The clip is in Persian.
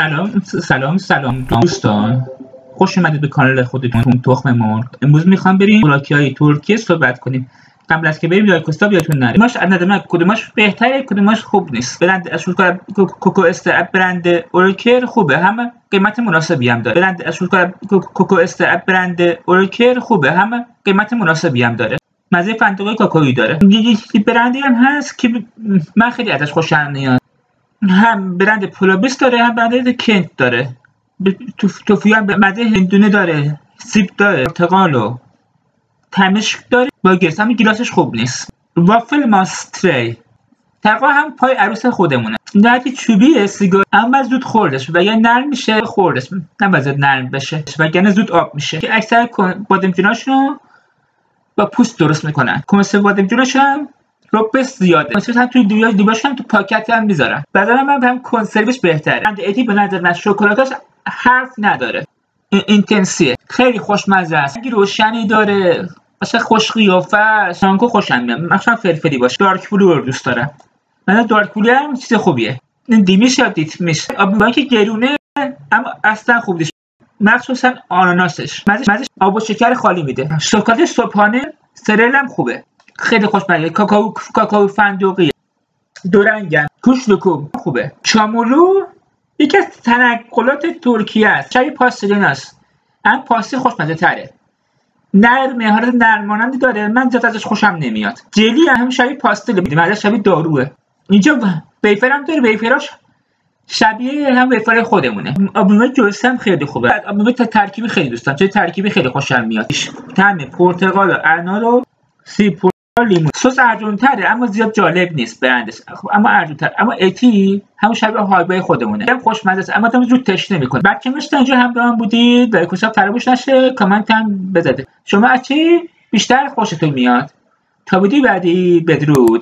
سلام دوستان، خوش اومدید به کانال خودتون تخم مرغ. امروز میخوام بریم خوراکی‌های ترکیه صحبت کنیم. قبل از که بریم یایکوستا بیاتون نره. کدومش بهتره کدومش خوب نیست. برند اشورکا کوکو است برند اورکر خوبه، همه قیمت مناسبی هم داره. برند اشورکا کوکو است برند اورکر خوبه، همه قیمت مناسبی هم داره. مزه فندقی کاکائویی داره. یه برندی هم هست که من خیلی ازش خوشم میاد. هم برند پولابیس داره، هم برند کنت داره. توفیو هم مزه هندونه داره، سیب داره، پرتقال و تمشک داره. با گرس هم گیلاسش خوب نیست. وافل ماستری تقریبا هم پای عروس خودمونه. نهایتی چوبیه سیگار، اما زود خوردش و یا نرم میشه خوردش، نباید نرم بشه وگرنه زود آب میشه. که اکثر بادمجوناشونو با پوست درست میکنن. کنسرو بادمجوناش هم ربش زیاده. مثلا توی دیباش هم تو پاکت هم میذارن. بعدا من هم کنسروش بهتره. برند اتی به نظر من شکلاتاش حرف نداره. اینتنسیه، خیلی خوشمزه است. رنگ روشنی داره، مثلا خوش قیافه. شانکو خوشم میاد، مثلا فرفری باشه. دارک بلو رو دوست دارم. من دارک بلو هم چیز خوبیه. این دیمیش یا دیتمیش آب که گرونه اما اصلا خوب نیست، مخصوصا آناناسش. مزهش آب و شکر خالی میده. شکلات صبحانه سرل هم خوبه، خیلی خوشمزه. کاکائو فندقی دو رنگن. کوشلوکو خوبه. چامولو یکی از تنقلات ترکیه است، شبیه پاستیلین است، اما پاستیل خوشمزه تره. نرمه، حالت نرمانندی داره، من زیاد ازش خوشم نمیاد. جلی هم شبیه پاستیل میده، من شبیه داروه. اینجا ویفر هم داره، ویفراش شبیه هم ویفر خودمونه. آبلیمو جوس هم خیلی خوبه. آبلیمو ترکیبی خیلی دوست دارم، چون ترکیبی خیلی خوشم میاد. طعم پرتقال و انار و سیب لیمون. سس ارجن‌تره اما زیاد جالب نیست برندش، اما ارجن‌تر. اما اتی همون شبیه هایبای خودمونه، هم خوشمزه است اما آدم زود تشنه نمی‌کنه. بچه تا اینجا همراهم بودید، لایک و فراموش نشه کامنت هم بزنید. شما از چی بیشتر خوشتون میاد؟ تا ویدیو بعدی بدرود.